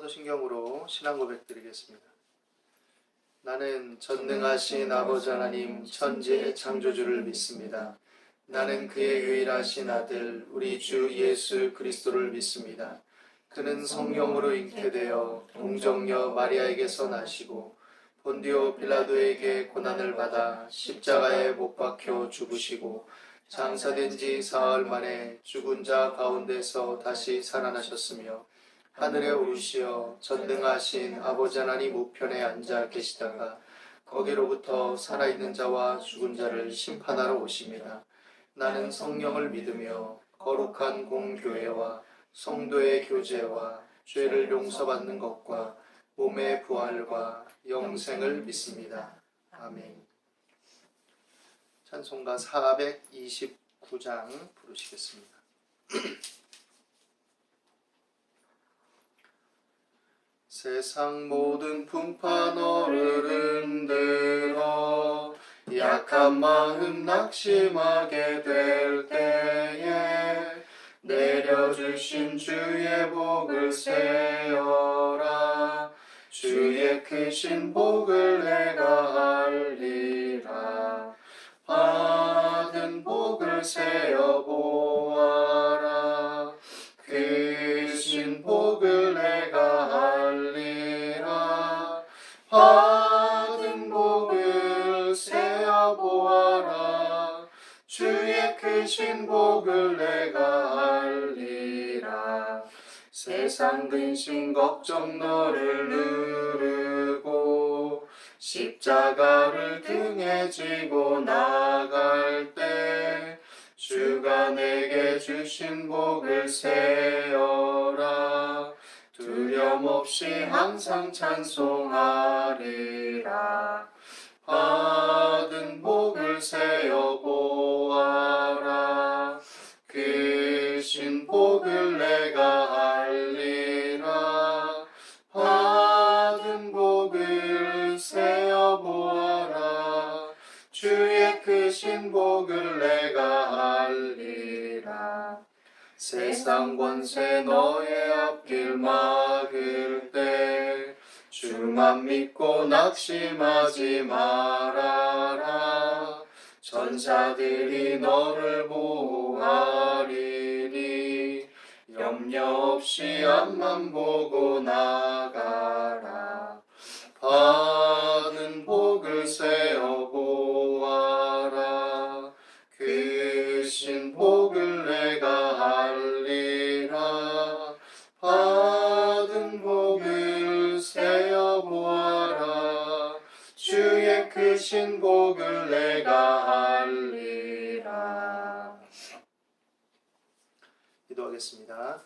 사도신경으로 신앙 고백 드리겠습니다. 나는 전능하신 아버지 하나님 천지의 창조주를 믿습니다. 나는 그의 유일하신 아들 우리 주 예수 그리스도를 믿습니다. 그는 성령으로 잉태되어 동정녀 마리아에게서 나시고 본디오 빌라도에게 고난을 받아 십자가에 못 박혀 죽으시고 장사된 지 사흘 만에 죽은 자 가운데서 다시 살아나셨으며 하늘에 오르시어 전능하신 아버지 하나님 우편에 앉아 계시다가 거기로부터 살아있는 자와 죽은 자를 심판하러 오십니다. 나는 성령을 믿으며 거룩한 공교회와 성도의 교제와 죄를 용서받는 것과 몸의 부활과 영생을 믿습니다. 아멘. 찬송가 429장 부르시겠습니다. 세상 모든 풍파 너를 흔들어 약한 마음 낙심하게 될 때에 내려주신 주의 복을 세어라. 주의 크신 복을 내가 알리라. 받은 복을 세어 보아라. 크신 복을 내가 알리라. 받은 복을 세어 보아라. 주의 크신 복을 내가 알리라. 세상 근심 걱정 너를 누르고 십자가를 등에 지고 나갈 때 주가 내게 주신 복을 세어라. 두려움 없이 항상 찬송하리라. 받은 복을 세어 보아라. 크신 복을 내가 알리라. 받은 복을 세어 보아라. 주의 크신 복을 내가 알리라. 세상 권세 너의 앞길 막을 때 주만 믿고 낙심하지 말아라. 전사들이 너를 보호하리니 염려 없이 앞만 보고 나가라. 받은 복을 세어 보아라. 크신 복을 내가 알리라. 받은 복을 세어 보아라. 주의 크신 복을 내가 알리라. 기도하겠습니다.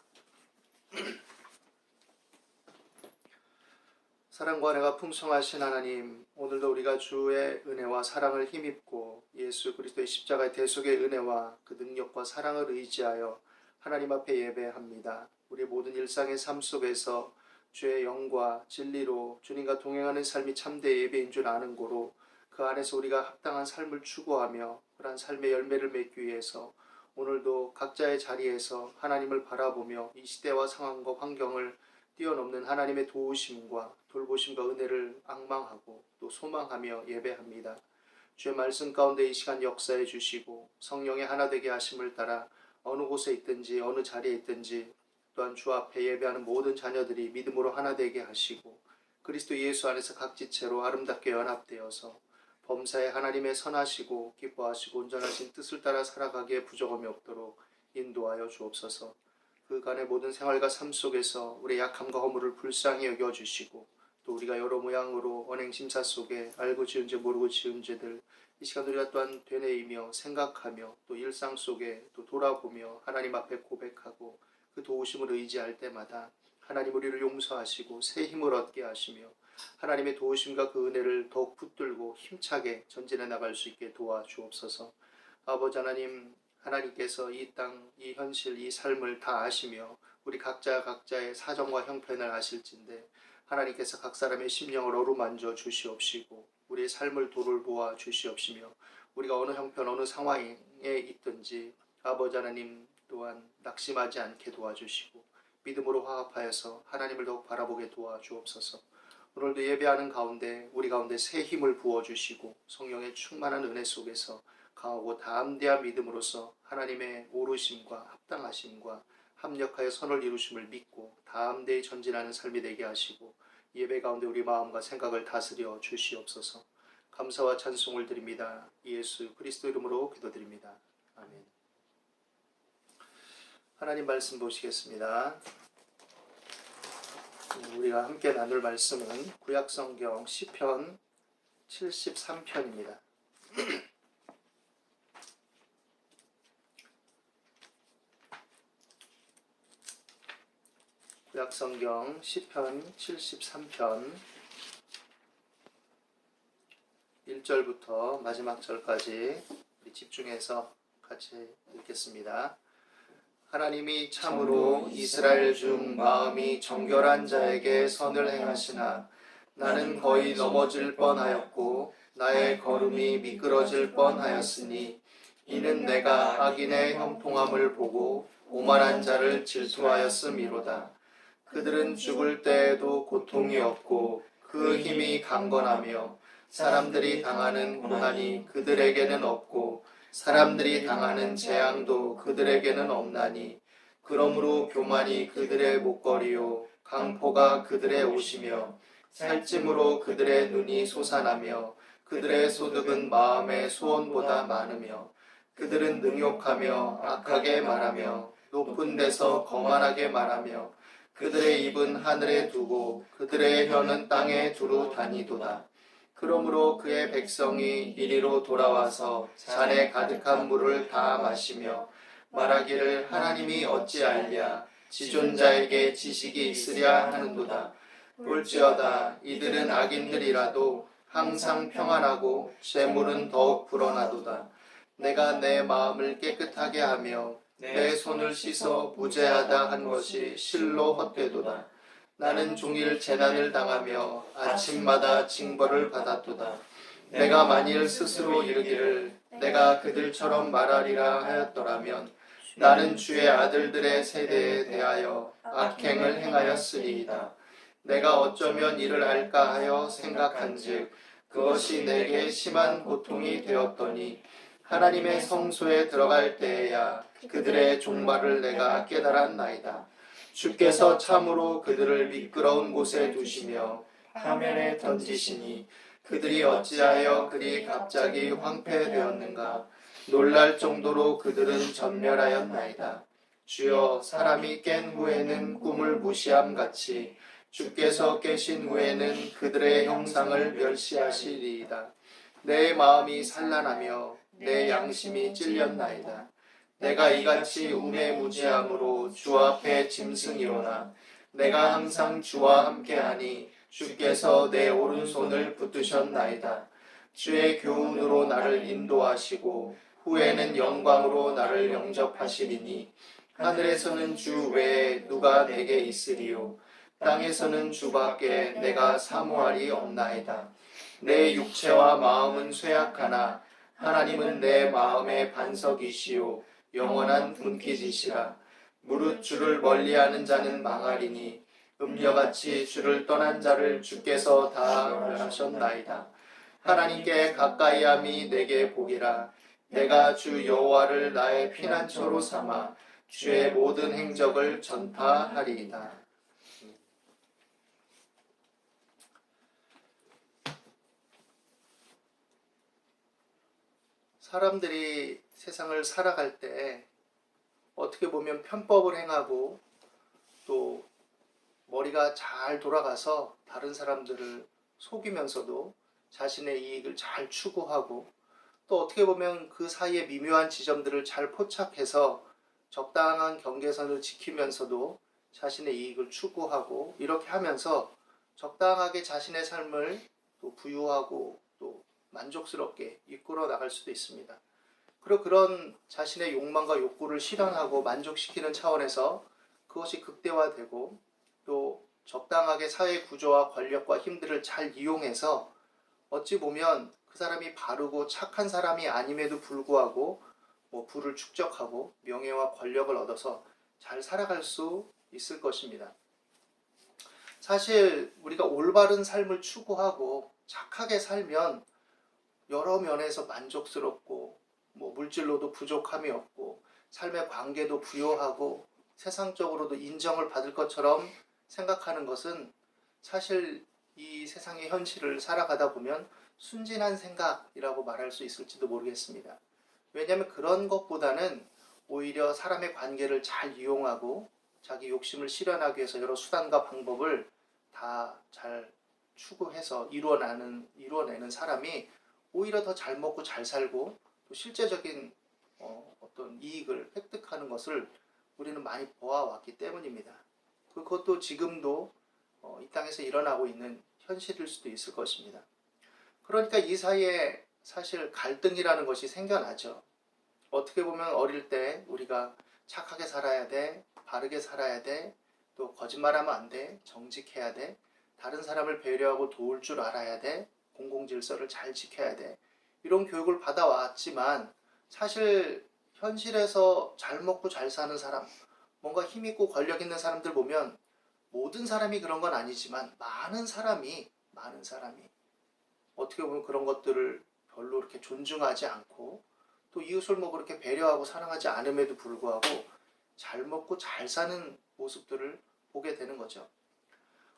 사랑과 은혜가 풍성하신 하나님, 오늘도 우리가 주의 은혜와 사랑을 힘입고 예수 그리스도의 십자가의 대속의 은혜와 그 능력과 사랑을 의지하여 하나님 앞에 예배합니다. 우리 모든 일상의 삶 속에서 주의 영과 진리로 주님과 동행하는 삶이 참된 예배인 줄 아는 고로 그 안에서 우리가 합당한 삶을 추구하며 그러한 삶의 열매를 맺기 위해서 오늘도 각자의 자리에서 하나님을 바라보며 이 시대와 상황과 환경을 뛰어넘는 하나님의 도우심과 돌보심과 은혜를 앙망하고 또 소망하며 예배합니다. 주의 말씀 가운데 이 시간 역사해 주시고 성령의 하나 되게 하심을 따라 어느 곳에 있든지 어느 자리에 있든지 또한 주 앞에 예배하는 모든 자녀들이 믿음으로 하나 되게 하시고 그리스도 예수 안에서 각 지체로 아름답게 연합되어서 범사에 하나님의 선하시고 기뻐하시고 온전하신 뜻을 따라 살아가기에 부족함이 없도록 인도하여 주옵소서. 그간의 모든 생활과 삶 속에서 우리의 약함과 허물을 불쌍히 여겨주시고 또 우리가 여러 모양으로 언행심사 속에 알고 지은 죄 모르고 지은 죄들 이 시간 우리가 또한 되뇌이며 생각하며 또 일상 속에 또 돌아보며 하나님 앞에 고백하고 그 도우심을 의지할 때마다 하나님 우리를 용서하시고 새 힘을 얻게 하시며 하나님의 도우심과 그 은혜를 더욱 붙들고 힘차게 전진해 나갈 수 있게 도와주옵소서. 아버지 하나님, 하나님께서 이 땅, 이 현실, 이 삶을 다 아시며 우리 각자의 사정과 형편을 아실진데 하나님께서 각 사람의 심령을 어루만져 주시옵시고 우리의 삶을 돌보아 주시옵시며 우리가 어느 형편 어느 상황에 있든지 아버지 하나님 또한 낙심하지 않게 도와주시고 믿음으로 화합하여서 하나님을 더욱 바라보게 도와주옵소서. 오늘도 예배하는 가운데 우리 가운데 새 힘을 부어주시고 성령의 충만한 은혜 속에서 강하고 담대한 믿음으로서 하나님의 오르심과 합당하심과 합력하여 선을 이루심을 믿고 담대히 전진하는 삶이 되게 하시고 예배 가운데 우리 마음과 생각을 다스려 주시옵소서. 감사와 찬송을 드립니다. 예수 그리스도 이름으로 기도드립니다. 아멘. 하나님 말씀 보시겠습니다. 우리가 함께 나눌 말씀은 구약성경 시편 73편입니다. 구약성경 시편 73편 1절부터 마지막 절까지 우리 집중해서 같이 읽겠습니다. 하나님이 참으로 이스라엘 중 마음이 정결한 자에게 선을 행하시나 나는 거의 넘어질 뻔하였고 나의 걸음이 미끄러질 뻔하였으니 이는 내가 악인의 형통함을 보고 오만한 자를 질투하였음이로다. 그들은 죽을 때에도 고통이 없고 그 힘이 강건하며 사람들이 당하는 고난이 그들에게는 없고 사람들이 당하는 재앙도 그들에게는 없나니 그러므로 교만이 그들의 목걸이요 강포가 그들의 옷이며 살찜으로 그들의 눈이 솟아나며 그들의 소득은 마음의 소원보다 많으며 그들은 능욕하며 악하게 말하며 높은 데서 거만하게 말하며 그들의 입은 하늘에 두고 그들의 혀는 땅에 두루 다니도다. 그러므로 그의 백성이 이리로 돌아와서 잔에 가득한 물을 다 마시며 말하기를 하나님이 어찌 알랴 지존자에게 지식이 있으랴 하는도다. 볼지어다 이들은 악인들이라도 항상 평안하고 재물은 더욱 불어나도다. 내가 내 마음을 깨끗하게 하며 내 손을 씻어 무죄하다 한 것이 실로 헛되도다. 나는 종일 재난을 당하며 아침마다 징벌을 받았도다. 내가 만일 스스로 이르기를 내가 그들처럼 말하리라 하였더라면 나는 주의 아들들의 세대에 대하여 악행을 행하였으리이다. 내가 어쩌면 이를 알까 하여 생각한즉 그것이 내게 심한 고통이 되었더니 하나님의 성소에 들어갈 때에야 그들의 종말을 내가 깨달았나이다. 주께서 참으로 그들을 미끄러운 곳에 두시며 파면에 던지시니 그들이 어찌하여 그리 갑자기 황폐되었는가. 놀랄 정도로 그들은 전멸하였나이다. 주여 사람이 깬 후에는 꿈을 무시함같이 주께서 깨신 후에는 그들의 형상을 멸시하시리이다. 내 마음이 산란하며 내 양심이 찔렸나이다. 내가 이같이 우매무지함으로 주 앞에 짐승이로나 내가 항상 주와 함께하니 주께서 내 오른손을 붙드셨나이다. 주의 교훈으로 나를 인도하시고 후에는 영광으로 나를 영접하시리니 하늘에서는 주 외에 누가 내게 있으리요 땅에서는 주밖에 내가 사모할이 없나이다. 내 육체와 마음은 쇠약하나 하나님은 내 마음의 반석이시요 영원한 분깃이시라. 무릇 주를 멀리하는 자는 망하리니 음녀같이 주를 떠난 자를 주께서 다 멸하셨나이다. 하나님께 가까이함이 내게 복이라. 내가 주 여호와를 나의 피난처로 삼아 주의 모든 행적을 전파하리이다. 사람들이 세상을 살아갈 때 어떻게 보면 편법을 행하고 또 머리가 잘 돌아가서 다른 사람들을 속이면서도 자신의 이익을 잘 추구하고 또 어떻게 보면 그 사이에 미묘한 지점들을 잘 포착해서 적당한 경계선을 지키면서도 자신의 이익을 추구하고 이렇게 하면서 적당하게 자신의 삶을 또 부유하고 또 만족스럽게 이끌어 나갈 수도 있습니다. 그리고 그런 자신의 욕망과 욕구를 실현하고 만족시키는 차원에서 그것이 극대화되고 또 적당하게 사회 구조와 권력과 힘들을 잘 이용해서 어찌 보면 그 사람이 바르고 착한 사람이 아님에도 불구하고 부를 축적하고 명예와 권력을 얻어서 잘 살아갈 수 있을 것입니다. 사실 우리가 올바른 삶을 추구하고 착하게 살면 여러 면에서 만족스럽고 물질로도 부족함이 없고 삶의 관계도 부요하고 세상적으로도 인정을 받을 것처럼 생각하는 것은 사실 이 세상의 현실을 살아가다 보면 순진한 생각이라고 말할 수 있을지도 모르겠습니다. 왜냐하면 그런 것보다는 오히려 사람의 관계를 잘 이용하고 자기 욕심을 실현하기 위해서 여러 수단과 방법을 다 잘 추구해서 이루어내는 사람이 오히려 더 잘 먹고 잘 살고 또 실제적인 어떤 이익을 획득하는 것을 우리는 많이 보아왔기 때문입니다. 그것도 지금도 이 땅에서 일어나고 있는 현실일 수도 있을 것입니다. 그러니까 이 사이에 사실 갈등이라는 것이 생겨나죠. 어떻게 보면 어릴 때 우리가 착하게 살아야 돼, 바르게 살아야 돼, 또 거짓말하면 안 돼, 정직해야 돼, 다른 사람을 배려하고 도울 줄 알아야 돼, 공공질서를 잘 지켜야 돼. 이런 교육을 받아왔지만 사실 현실에서 잘 먹고 잘 사는 사람, 뭔가 힘있고 권력 있는 사람들 보면 모든 사람이 그런 건 아니지만 많은 사람이 어떻게 보면 그런 것들을 별로 이렇게 존중하지 않고 또 이웃을 그렇게 배려하고 사랑하지 않음에도 불구하고 잘 먹고 잘 사는 모습들을 보게 되는 거죠.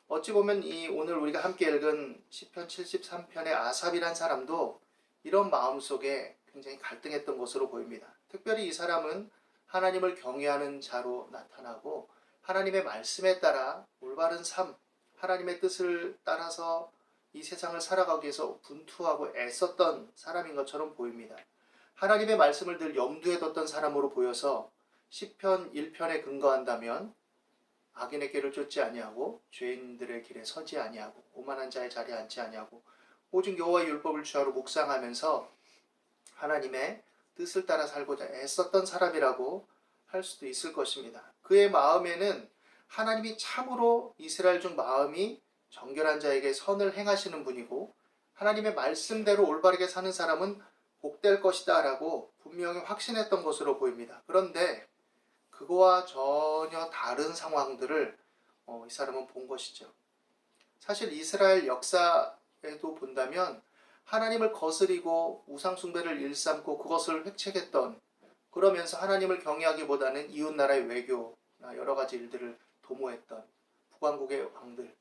어찌 보면 이 오늘 우리가 함께 읽은 시편 73편의 아삽이란 사람도 이런 마음속에 굉장히 갈등했던 것으로 보입니다. 특별히 이 사람은 하나님을 경외하는 자로 나타나고 하나님의 말씀에 따라 올바른 삶, 하나님의 뜻을 따라서 이 세상을 살아가기 위해서 분투하고 애썼던 사람인 것처럼 보입니다. 하나님의 말씀을 늘 염두에 뒀던 사람으로 보여서 시편 1편에 근거한다면 악인의 길을 쫓지 아니하고 죄인들의 길에 서지 아니하고 오만한 자의 자리에 앉지 아니하고 오직 여호와의 율법을 주하로 묵상하면서 하나님의 뜻을 따라 살고자 애썼던 사람이라고 할 수도 있을 것입니다. 그의 마음에는 하나님이 참으로 이스라엘 중 마음이 정결한 자에게 선을 행하시는 분이고 하나님의 말씀대로 올바르게 사는 사람은 복될 것이다 라고 분명히 확신했던 것으로 보입니다. 그런데 그거와 전혀 다른 상황들을 이 사람은 본 것이죠. 사실 이스라엘 역사에도 본다면 하나님을 거스리고 우상숭배를 일삼고 그것을 획책했던, 그러면서 하나님을 경외하기보다는 이웃나라의 외교나 여러 가지 일들을 도모했던 북왕국의 왕들,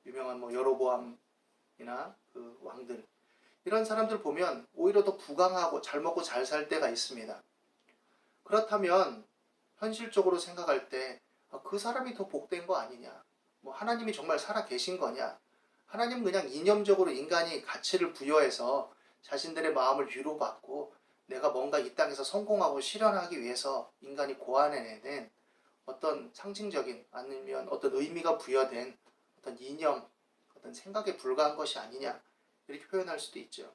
유명한 여로보암이나 그 왕들, 이런 사람들 보면 오히려 더 부강하고 잘 먹고 잘 살 때가 있습니다. 그렇다면 현실적으로 생각할 때 그 사람이 더 복된 거 아니냐, 하나님이 정말 살아 계신 거냐, 하나님은 그냥 이념적으로 인간이 가치를 부여해서 자신들의 마음을 위로받고 내가 뭔가 이 땅에서 성공하고 실현하기 위해서 인간이 고안해낸 어떤 상징적인 아니면 어떤 의미가 부여된 어떤 이념, 어떤 생각에 불과한 것이 아니냐, 이렇게 표현할 수도 있죠.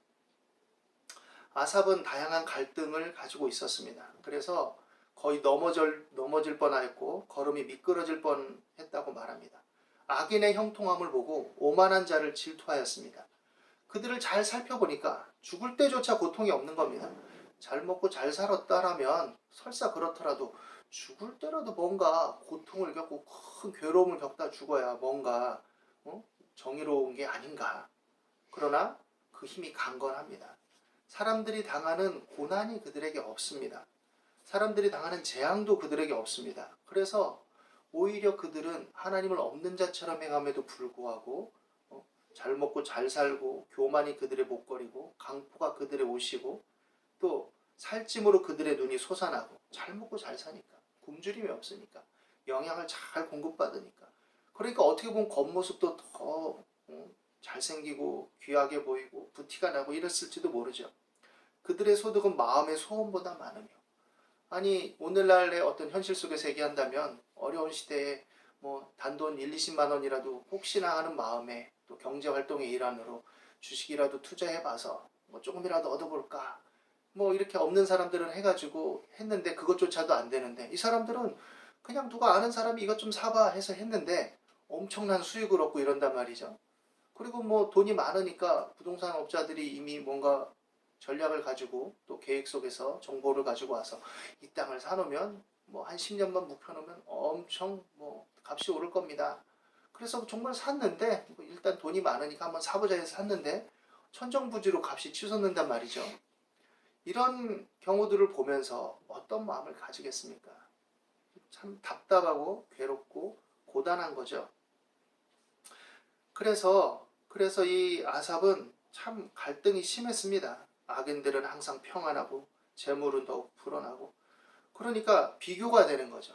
아삽은 다양한 갈등을 가지고 있었습니다. 그래서 거의 넘어질 뻔하였고 걸음이 미끄러질 뻔했다고 말합니다. 악인의 형통함을 보고 오만한 자를 질투하였습니다. 그들을 잘 살펴보니까 죽을 때조차 고통이 없는 겁니다. 잘 먹고 잘 살았다라면 설사 그렇더라도 죽을 때라도 뭔가 고통을 겪고 큰 괴로움을 겪다 죽어야 뭔가 정의로운 게 아닌가. 그러나 그 힘이 강건합니다. 사람들이 당하는 고난이 그들에게 없습니다. 사람들이 당하는 재앙도 그들에게 없습니다. 그래서 오히려 그들은 하나님을 없는 자처럼 행함에도 불구하고 잘 먹고 잘 살고 교만이 그들의 목걸이고 강포가 그들의 옷이고 또 살찜으로 그들의 눈이 솟아나고 잘 먹고 잘 사니까 굶주림이 없으니까 영양을 잘 공급받으니까 그러니까 어떻게 보면 겉모습도 더 잘생기고 귀하게 보이고 부티가 나고 이랬을지도 모르죠. 그들의 소득은 마음의 소원보다 많으며 아니 오늘날의 어떤 현실 속에서 얘기한다면 어려운 시대에 단돈 1, 20만 원이라도 혹시나 하는 마음에 또 경제활동의 일환으로 주식이라도 투자해봐서 조금이라도 얻어볼까 이렇게 없는 사람들은 해가지고 했는데 그것조차도 안 되는데 이 사람들은 그냥 누가 아는 사람이 이것 좀 사봐 해서 했는데 엄청난 수익을 얻고 이런단 말이죠. 그리고 돈이 많으니까 부동산 업자들이 이미 뭔가 전략을 가지고 또 계획 속에서 정보를 가지고 와서 이 땅을 사놓으면 한 10년만 묵혀놓으면 엄청 값이 오를 겁니다. 그래서 정말 샀는데 일단 돈이 많으니까 한번 사보자 해서 샀는데 천정부지로 값이 치솟는단 말이죠. 이런 경우들을 보면서 어떤 마음을 가지겠습니까? 참 답답하고 괴롭고 고단한 거죠. 그래서 이 아삽은 참 갈등이 심했습니다. 악인들은 항상 평안하고 재물은 더욱 불어나고, 그러니까 비교가 되는 거죠.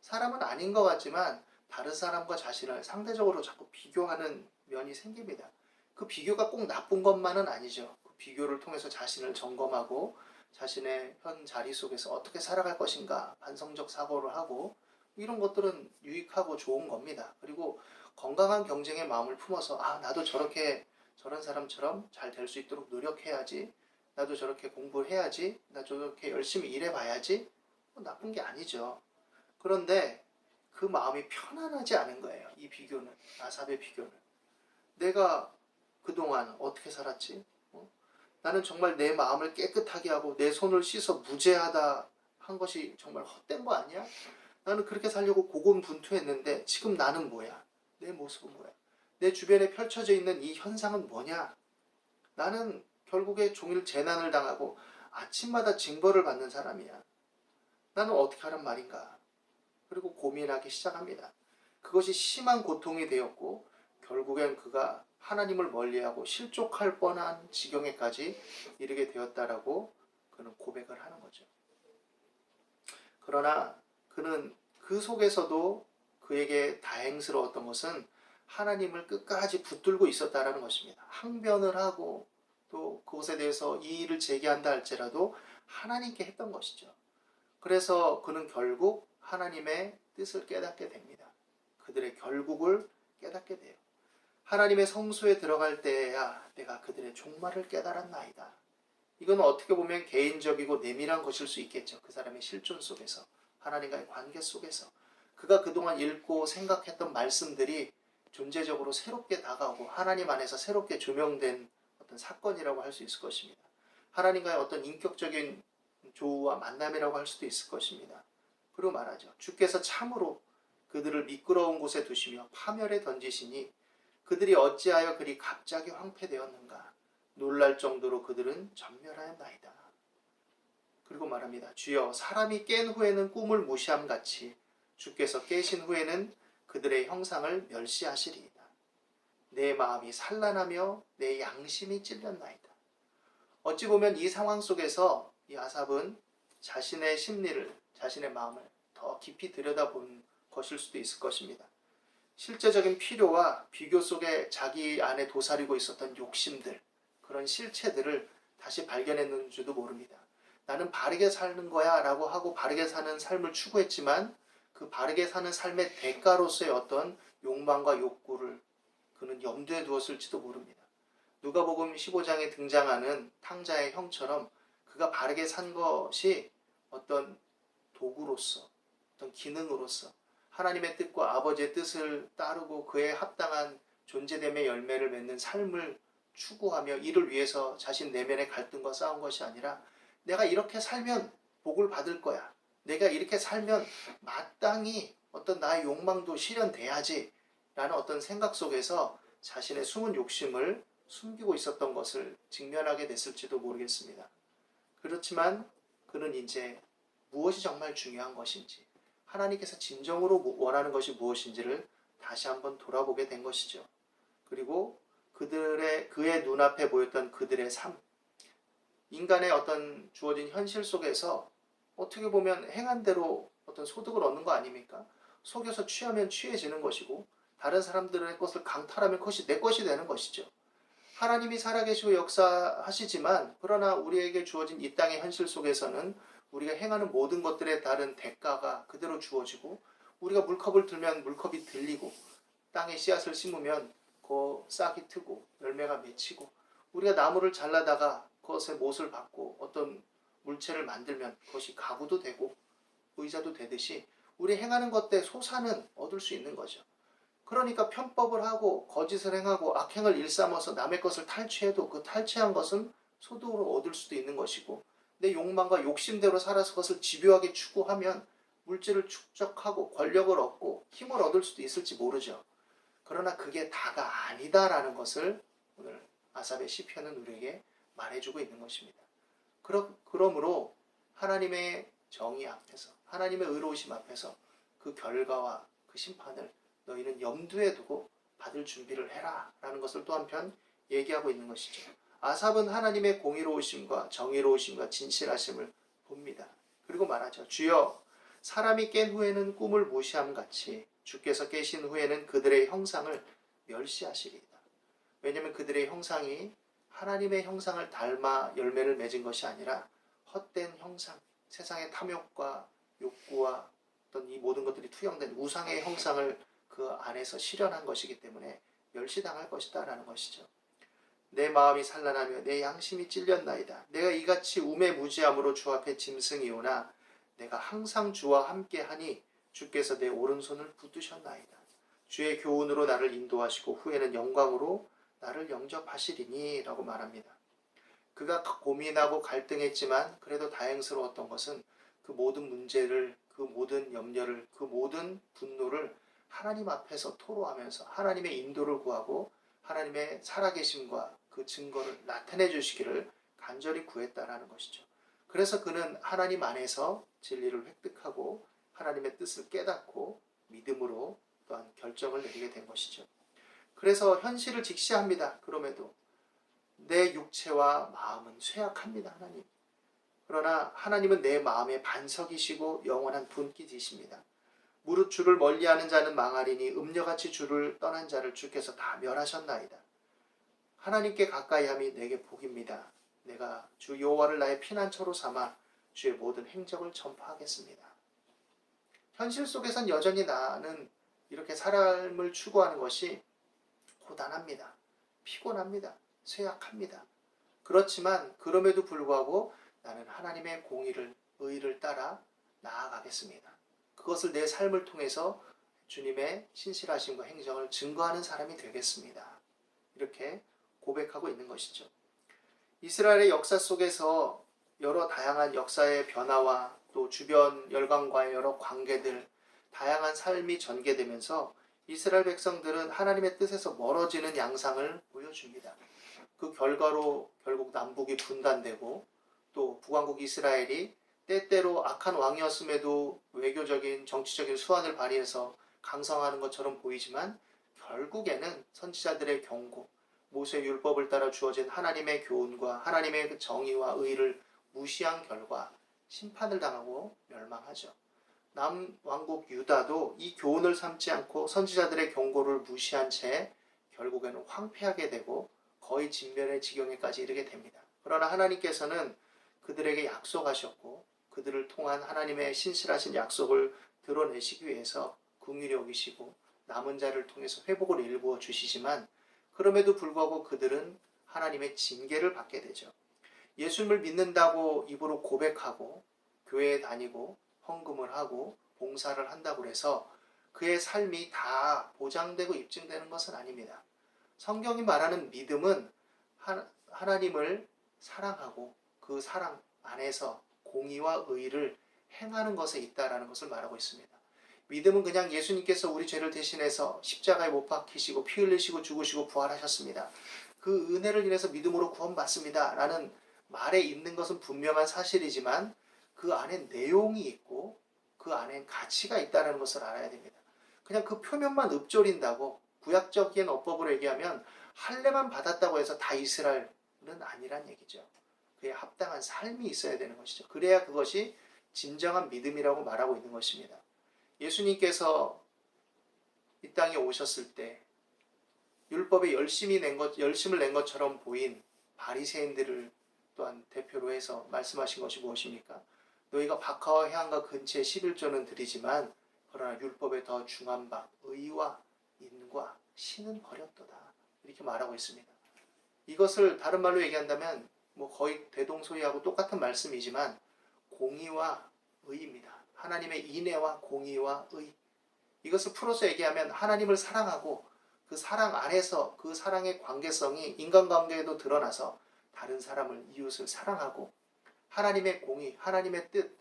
사람은 아닌 것 같지만 다른 사람과 자신을 상대적으로 자꾸 비교하는 면이 생깁니다. 그 비교가 꼭 나쁜 것만은 아니죠. 그 비교를 통해서 자신을 점검하고 자신의 현 자리 속에서 어떻게 살아갈 것인가 반성적 사고를 하고, 이런 것들은 유익하고 좋은 겁니다. 그리고 건강한 경쟁의 마음을 품어서 나도 저렇게 저런 사람처럼 잘 될 수 있도록 노력해야지, 나도 저렇게 공부를 해야지, 나도 저렇게 열심히 일해봐야지, 나쁜 게 아니죠. 그런데 그 마음이 편안하지 않은 거예요. 이 비교는, 아삽의 비교는. 내가 그동안 어떻게 살았지? 나는 정말 내 마음을 깨끗하게 하고 내 손을 씻어 무죄하다 한 것이 정말 헛된 거 아니야? 나는 그렇게 살려고 고군분투했는데 지금 나는 뭐야? 내 모습은 뭐야? 내 주변에 펼쳐져 있는 이 현상은 뭐냐? 나는 결국에 종일 재난을 당하고 아침마다 징벌을 받는 사람이야. 나는 어떻게 하란 말인가? 그리고 고민하기 시작합니다. 그것이 심한 고통이 되었고 결국엔 그가 하나님을 멀리하고 실족할 뻔한 지경에까지 이르게 되었다라고 그는 고백을 하는 거죠. 그러나 그는 그 속에서도 그에게 다행스러웠던 것은 하나님을 끝까지 붙들고 있었다라는 것입니다. 항변을 하고 또 그것에 대해서 이의를 제기한다 할지라도 하나님께 했던 것이죠. 그래서 그는 결국 하나님의 뜻을 깨닫게 됩니다. 그들의 결국을 깨닫게 돼요. 하나님의 성소에 들어갈 때에야 내가 그들의 종말을 깨달았나이다. 이건 어떻게 보면 개인적이고 내밀한 것일 수 있겠죠. 그 사람의 실존 속에서, 하나님과의 관계 속에서 그가 그동안 읽고 생각했던 말씀들이 존재적으로 새롭게 다가오고 하나님 안에서 새롭게 조명된 어떤 사건이라고 할 수 있을 것입니다. 하나님과의 어떤 인격적인 조우와 만남이라고 할 수도 있을 것입니다. 그리고 말하죠. 주께서 참으로 그들을 미끄러운 곳에 두시며 파멸에 던지시니 그들이 어찌하여 그리 갑자기 황폐되었는가. 놀랄 정도로 그들은 전멸하였나이다. 그리고 말합니다. 주여, 사람이 깬 후에는 꿈을 무시함같이 주께서 깨신 후에는 그들의 형상을 멸시하시리이다. 내 마음이 산란하며 내 양심이 찔렸나이다. 어찌 보면 이 상황 속에서 이 아삽은 자신의 심리를, 자신의 마음을 더 깊이 들여다본 것일 수도 있을 것입니다. 실제적인 필요와 비교 속에 자기 안에 도사리고 있었던 욕심들, 그런 실체들을 다시 발견했는지도 모릅니다. 나는 바르게 사는 거야 라고 하고 바르게 사는 삶을 추구했지만 그 바르게 사는 삶의 대가로서의 어떤 욕망과 욕구를 그는 염두에 두었을지도 모릅니다. 누가복음 15장에 등장하는 탕자의 형처럼 그가 바르게 산 것이 어떤 도구로서, 어떤 기능으로서 하나님의 뜻과 아버지의 뜻을 따르고 그에 합당한 존재됨의 열매를 맺는 삶을 추구하며 이를 위해서 자신 내면의 갈등과 싸운 것이 아니라 내가 이렇게 살면 복을 받을 거야. 내가 이렇게 살면 마땅히 어떤 나의 욕망도 실현돼야지 라는 어떤 생각 속에서 자신의 숨은 욕심을 숨기고 있었던 것을 직면하게 됐을지도 모르겠습니다. 그렇지만 그는 이제 무엇이 정말 중요한 것인지, 하나님께서 진정으로 원하는 것이 무엇인지를 다시 한번 돌아보게 된 것이죠. 그리고 그의 눈앞에 보였던 그들의 삶, 인간의 어떤 주어진 현실 속에서 어떻게 보면 행한 대로 어떤 소득을 얻는 거 아닙니까? 속여서 취하면 취해지는 것이고 다른 사람들의 것을 강탈하면 그것이 내 것이 되는 것이죠. 하나님이 살아계시고 역사하시지만 그러나 우리에게 주어진 이 땅의 현실 속에서는 우리가 행하는 모든 것들에 따른 대가가 그대로 주어지고 우리가 물컵을 들면 물컵이 들리고 땅에 씨앗을 심으면 그 싹이 트고 열매가 맺히고 우리가 나무를 잘라다가 그것의 못을 받고 어떤 물체를 만들면 그것이 가구도 되고 의자도 되듯이 우리 행하는 것때 소사는 얻을 수 있는 거죠. 그러니까 편법을 하고 거짓을 행하고 악행을 일삼아서 남의 것을 탈취해도 그 탈취한 것은 소득으로 얻을 수도 있는 것이고 내 욕망과 욕심대로 살아서 그것을 집요하게 추구하면 물질을 축적하고 권력을 얻고 힘을 얻을 수도 있을지 모르죠. 그러나 그게 다가 아니다라는 것을 오늘 아삽의 시편은 우리에게 말해주고 있는 것입니다. 그러므로 하나님의 정의 앞에서, 하나님의 의로우심 앞에서 그 결과와 그 심판을 너희는 염두에 두고 받을 준비를 해라 라는 것을 또 한편 얘기하고 있는 것이죠. 아삽은 하나님의 공의로우심과 정의로우심과 진실하심을 봅니다. 그리고 말하죠. 주여, 사람이 깬 후에는 꿈을 무시함 같이 주께서 깨신 후에는 그들의 형상을 멸시하시리이다. 왜냐하면 그들의 형상이 하나님의 형상을 닮아 열매를 맺은 것이 아니라 헛된 형상, 세상의 탐욕과 욕구와 어떤 이 모든 것들이 투영된 우상의 형상을 그 안에서 실현한 것이기 때문에 멸시당할 것이다 라는 것이죠. 내 마음이 산란하며 내 양심이 찔렸나이다. 내가 이같이 우매무지함으로 주 앞에 짐승이오나 내가 항상 주와 함께하니 주께서 내 오른손을 붙드셨나이다. 주의 교훈으로 나를 인도하시고 후에는 영광으로 나를 영접하시리니 라고 말합니다. 그가 고민하고 갈등했지만 그래도 다행스러웠던 것은 그 모든 문제를, 그 모든 염려를, 그 모든 분노를 하나님 앞에서 토로하면서 하나님의 인도를 구하고 하나님의 살아계심과 그 증거를 나타내 주시기를 간절히 구했다라는 것이죠. 그래서 그는 하나님 안에서 진리를 획득하고 하나님의 뜻을 깨닫고 믿음으로 또한 결정을 내리게 된 것이죠. 그래서 현실을 직시합니다. 그럼에도 내 육체와 마음은 쇠약합니다. 하나님. 그러나 하나님은 내 마음의 반석이시고 영원한 분깃이십니다. 무릇 주를 멀리하는 자는 망하리니 음녀같이 주를 떠난 자를 주께서 다 멸하셨나이다. 하나님께 가까이함이 내게 복입니다. 내가 주 여호와를 나의 피난처로 삼아 주의 모든 행적을 전파하겠습니다. 현실 속에선 여전히 나는 이렇게 삶을 추구하는 것이 고단합니다. 피곤합니다. 쇠약합니다. 그렇지만 그럼에도 불구하고 나는 하나님의 공의를, 의를 따라 나아가겠습니다. 그것을 내 삶을 통해서 주님의 신실하심과 행정을 증거하는 사람이 되겠습니다. 이렇게 고백하고 있는 것이죠. 이스라엘의 역사 속에서 여러 다양한 역사의 변화와 또 주변 열강과의 여러 관계들, 다양한 삶이 전개되면서 이스라엘 백성들은 하나님의 뜻에서 멀어지는 양상을 보여줍니다. 그 결과로 결국 남북이 분단되고 또 북왕국 이스라엘이 때때로 악한 왕이었음에도 외교적인 정치적인 수완을 발휘해서 강성하는 것처럼 보이지만 결국에는 선지자들의 경고, 모세의 율법을 따라 주어진 하나님의 교훈과 하나님의 그 정의와 의를 무시한 결과 심판을 당하고 멸망하죠. 남왕국 유다도 이 교훈을 삼지 않고 선지자들의 경고를 무시한 채 결국에는 황폐하게 되고 거의 진멸의 지경에까지 이르게 됩니다. 그러나 하나님께서는 그들에게 약속하셨고 그들을 통한 하나님의 신실하신 약속을 드러내시기 위해서 긍휼히 여기시고 남은 자를 통해서 회복을 일구어 주시지만 그럼에도 불구하고 그들은 하나님의 징계를 받게 되죠. 예수님을 믿는다고 입으로 고백하고 교회에 다니고 헌금을 하고 봉사를 한다고 해서 그의 삶이 다 보장되고 입증되는 것은 아닙니다. 성경이 말하는 믿음은 하나님을 사랑하고 그 사랑 안에서 공의와 의를 행하는 것에 있다라는 것을 말하고 있습니다. 믿음은 그냥 예수님께서 우리 죄를 대신해서 십자가에 못 박히시고 피 흘리시고 죽으시고 부활하셨습니다. 그 은혜를 인해서 믿음으로 구원받습니다. 라는 말에 있는 것은 분명한 사실이지만 그 안에 내용이 있고 그 안에 가치가 있다는 것을 알아야 됩니다. 그냥 그 표면만 읊조린다고 구약적인 어법으로 얘기하면 할례만 받았다고 해서 다 이스라엘은 아니란 얘기죠. 그에 합당한 삶이 있어야 되는 것이죠. 그래야 그것이 진정한 믿음이라고 말하고 있는 것입니다. 예수님께서 이 땅에 오셨을 때 율법에 열심을 낸 것처럼 보인 바리새인들을 또한 대표로 해서 말씀하신 것이 무엇입니까? 너희가 박하와 해안가 근처에 11조는 드리지만 그러나 율법에 더 중한 바 의와 인과 신은 버렸도다. 이렇게 말하고 있습니다. 이것을 다른 말로 얘기한다면 거의 대동소이하고 똑같은 말씀이지만 공의와 의입니다. 하나님의 인애와 공의와 의. 이것을 풀어서 얘기하면 하나님을 사랑하고 그 사랑 안에서 그 사랑의 관계성이 인간관계에도 드러나서 다른 사람을 이웃을 사랑하고 하나님의 공의, 하나님의 뜻,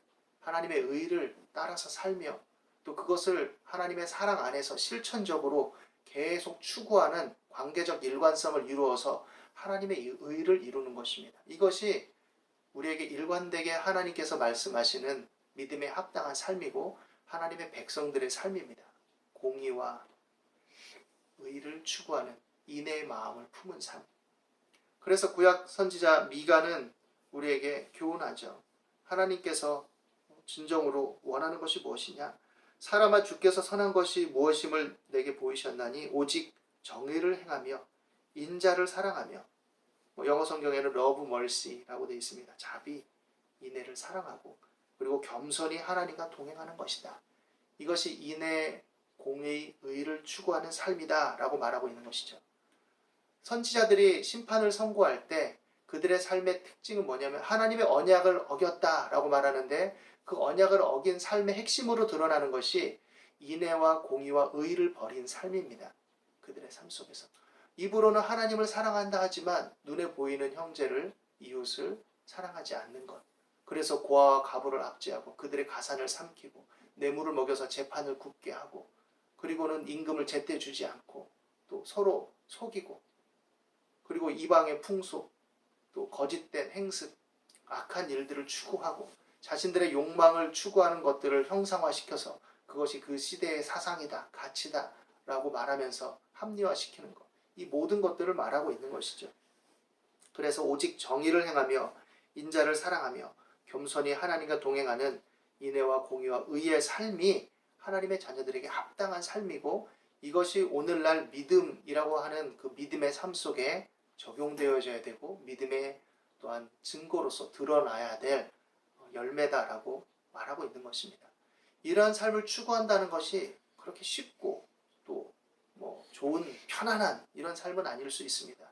하나님의 의를 따라서 살며 또 그것을 하나님의 사랑 안에서 실천적으로 계속 추구하는 관계적 일관성을 이루어서 하나님의 의를 이루는 것입니다. 이것이 우리에게 일관되게 하나님께서 말씀하시는 믿음에 합당한 삶이고 하나님의 백성들의 삶입니다. 공의와 의를 추구하는 인내의 마음을 품은 삶. 그래서 구약 선지자 미가는 우리에게 교훈하죠. 하나님께서 진정으로 원하는 것이 무엇이냐? 사람아 주께서 선한 것이 무엇임을 내게 보이셨나니 오직 정의를 행하며 인자를 사랑하며 영어 성경에는 love mercy라고 되어 있습니다. 자비, 인애를 사랑하고 그리고 겸손히 하나님과 동행하는 것이다. 이것이 인애, 공의, 의를 추구하는 삶이다 라고 말하고 있는 것이죠. 선지자들이 심판을 선고할 때 그들의 삶의 특징은 뭐냐면 하나님의 언약을 어겼다라고 말하는데 그 언약을 어긴 삶의 핵심으로 드러나는 것이 인애와 공의와 의를 버린 삶입니다. 그들의 삶 속에서. 입으로는 하나님을 사랑한다 하지만 눈에 보이는 형제를, 이웃을 사랑하지 않는 것. 그래서 고아와 과부를 압제하고 그들의 가산을 삼키고 뇌물을 먹여서 재판을 굽게 하고 그리고는 임금을 제때 주지 않고 또 서로 속이고 그리고 이방의 풍속 또 거짓된 행습, 악한 일들을 추구하고 자신들의 욕망을 추구하는 것들을 형상화시켜서 그것이 그 시대의 사상이다, 가치다 라고 말하면서 합리화시키는 것. 이 모든 것들을 말하고 있는 것이죠. 그래서 오직 정의를 행하며 인자를 사랑하며 겸손히 하나님과 동행하는 인애와 공의와 의의 삶이 하나님의 자녀들에게 합당한 삶이고 이것이 오늘날 믿음이라고 하는 그 믿음의 삶 속에 적용되어져야 되고 믿음의 또한 증거로서 드러나야 될 열매다라고 말하고 있는 것입니다. 이러한 삶을 추구한다는 것이 그렇게 쉽고 또 좋은 편안한 이런 삶은 아닐 수 있습니다.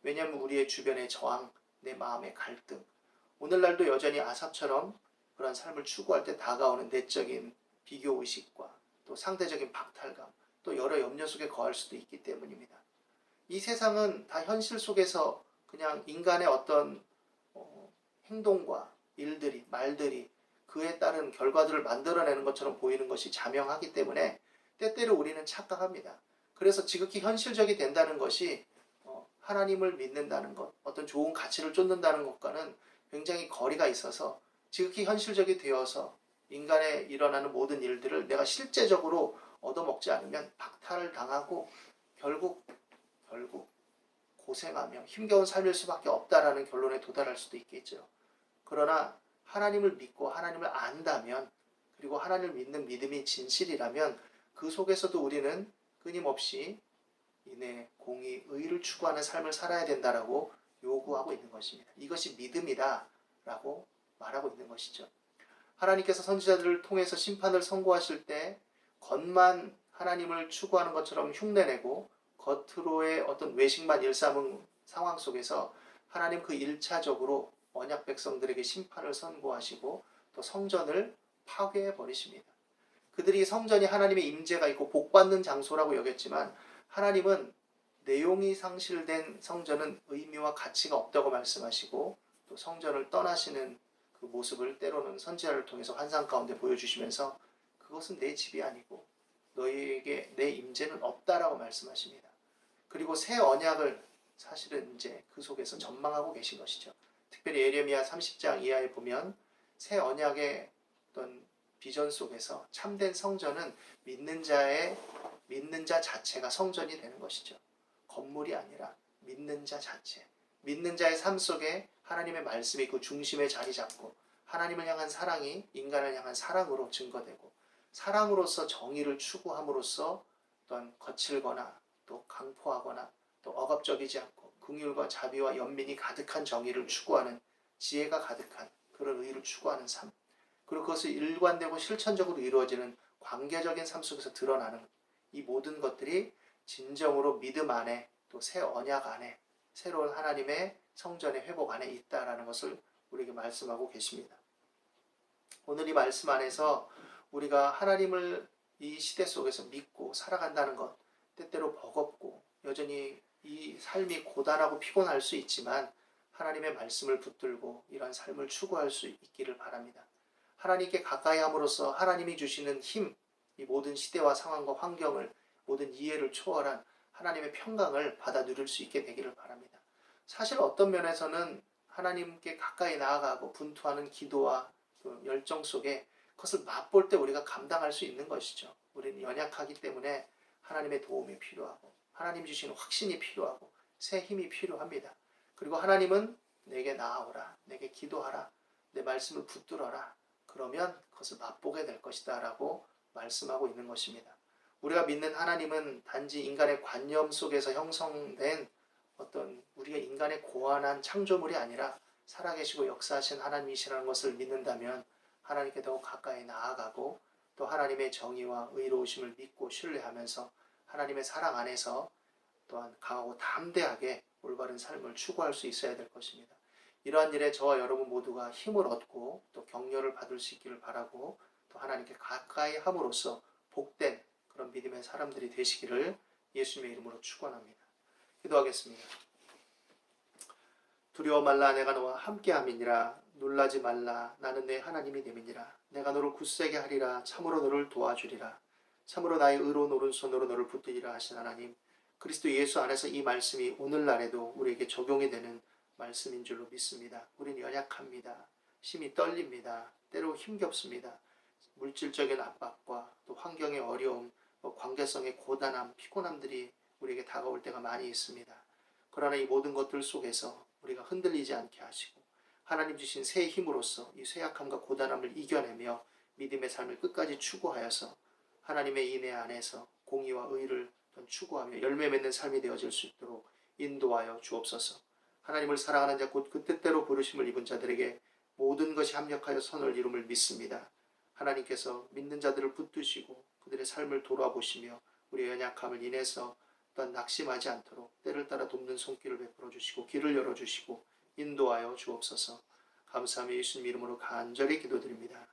왜냐하면 우리의 주변의 저항, 내 마음의 갈등, 오늘날도 여전히 아삽처럼 그런 삶을 추구할 때 다가오는 내적인 비교의식과 또 상대적인 박탈감, 또 여러 염려 속에 거할 수도 있기 때문입니다. 이 세상은 다 현실 속에서 그냥 인간의 어떤 행동과 일들이, 말들이 그에 따른 결과들을 만들어내는 것처럼 보이는 것이 자명하기 때문에 때때로 우리는 착각합니다. 그래서 지극히 현실적이 된다는 것이 하나님을 믿는다는 것, 어떤 좋은 가치를 쫓는다는 것과는 굉장히 거리가 있어서 지극히 현실적이 되어서 인간에 일어나는 모든 일들을 내가 실제적으로 얻어먹지 않으면 박탈을 당하고 결국 고생하며 힘겨운 삶일 수밖에 없다라는 결론에 도달할 수도 있겠죠. 그러나 하나님을 믿고 하나님을 안다면 그리고 하나님을 믿는 믿음이 진실이라면 그 속에서도 우리는 끊임없이 인애, 공의, 의를 추구하는 삶을 살아야 된다라고 요구하고 있는 것입니다. 이것이 믿음이다라고 말하고 있는 것이죠. 하나님께서 선지자들을 통해서 심판을 선고하실 때 겉만 하나님을 추구하는 것처럼 흉내내고 겉으로의 어떤 외식만 일삼은 상황 속에서 하나님 그 1차적으로 언약 백성들에게 심판을 선고하시고 또 성전을 파괴해 버리십니다. 그들이 성전이 하나님의 임재가 있고 복받는 장소라고 여겼지만 하나님은 내용이 상실된 성전은 의미와 가치가 없다고 말씀하시고 또 성전을 떠나시는 그 모습을 때로는 선지자를 통해서 환상 가운데 보여주시면서 그것은 내 집이 아니고 너희에게 내 임재는 없다라고 말씀하십니다. 그리고 새 언약을 사실은 이제 그 속에서 전망하고 계신 것이죠. 특별히 예레미야 30장 이하에 보면 새 언약의 어떤 비전 속에서 참된 성전은 믿는 자 자체가 성전이 되는 것이죠. 건물이 아니라 믿는 자 자체. 믿는 자의 삶 속에 하나님의 말씀이 그 중심에 자리 잡고 하나님을 향한 사랑이 인간을 향한 사랑으로 증거되고 사랑으로서 정의를 추구함으로써 어떤 거칠거나 또 강포하거나 또 억압적이지 않고 긍휼과 자비와 연민이 가득한 정의를 추구하는 지혜가 가득한 그런 의를 추구하는 삶. 그리고 그것을 일관되고 실천적으로 이루어지는 관계적인 삶 속에서 드러나는 이 모든 것들이 진정으로 믿음 안에 또 새 언약 안에 새로운 하나님의 성전의 회복 안에 있다라는 것을 우리에게 말씀하고 계십니다. 오늘 이 말씀 안에서 우리가 하나님을 이 시대 속에서 믿고 살아간다는 것 때때로 버겁고 여전히 이 삶이 고단하고 피곤할 수 있지만 하나님의 말씀을 붙들고 이런 삶을 추구할 수 있기를 바랍니다. 하나님께 가까이 함으로써 하나님이 주시는 힘, 이 모든 시대와 상황과 환경을, 모든 이해를 초월한 하나님의 평강을 받아 누릴 수 있게 되기를 바랍니다. 사실 어떤 면에서는 하나님께 가까이 나아가고 분투하는 기도와 그 열정 속에 그것을 맛볼 때 우리가 감당할 수 있는 것이죠. 우리는 연약하기 때문에 하나님의 도움이 필요하고 하나님 주시는 확신이 필요하고 새 힘이 필요합니다. 그리고 하나님은 내게 나아오라, 내게 기도하라, 내 말씀을 붙들어라. 그러면 그것을 맛보게 될 것이다 라고 말씀하고 있는 것입니다. 우리가 믿는 하나님은 단지 인간의 관념 속에서 형성된 어떤 우리가 인간의 고안한 창조물이 아니라 살아계시고 역사하신 하나님이시라는 것을 믿는다면 하나님께 더욱 가까이 나아가고 또 하나님의 정의와 의로우심을 믿고 신뢰하면서 하나님의 사랑 안에서 또한 강하고 담대하게 올바른 삶을 추구할 수 있어야 될 것입니다. 이러한 일에 저와 여러분 모두가 힘을 얻고 또 격려를 받을 수 있기를 바라고 또 하나님께 가까이 함으로써 복된 그런 믿음의 사람들이 되시기를 예수님의 이름으로 축원합니다. 기도하겠습니다. 두려워 말라 내가 너와 함께함이니라. 놀라지 말라 나는 내 하나님이 됨이니라. 내가 너를 굳세게 하리라. 참으로 너를 도와주리라. 참으로 나의 의로운 오른손으로 너를 붙들리라 하신 하나님, 그리스도 예수 안에서 이 말씀이 오늘날에도 우리에게 적용이 되는 말씀인 줄로 믿습니다. 우리는 연약합니다. 심히 떨립니다. 때로 힘겹습니다. 물질적인 압박과 또 환경의 어려움, 관계성의 고단함, 피곤함들이 우리에게 다가올 때가 많이 있습니다. 그러나 이 모든 것들 속에서 우리가 흔들리지 않게 하시고 하나님 주신 새 힘으로써 이 쇠약함과 고단함을 이겨내며 믿음의 삶을 끝까지 추구하여서 하나님의 인애 안에서 공의와 의를 추구하며 열매 맺는 삶이 되어질 수 있도록 인도하여 주옵소서. 하나님을 사랑하는 자 곧 그 뜻대로 부르심을 입은 자들에게 모든 것이 합력하여 선을 이룸을 믿습니다. 하나님께서 믿는 자들을 붙드시고 그들의 삶을 돌아보시며 우리의 연약함을 인해서 또한 낙심하지 않도록 때를 따라 돕는 손길을 베풀어 주시고 길을 열어주시고 인도하여 주옵소서. 감사하며 예수님 이름으로 간절히 기도드립니다.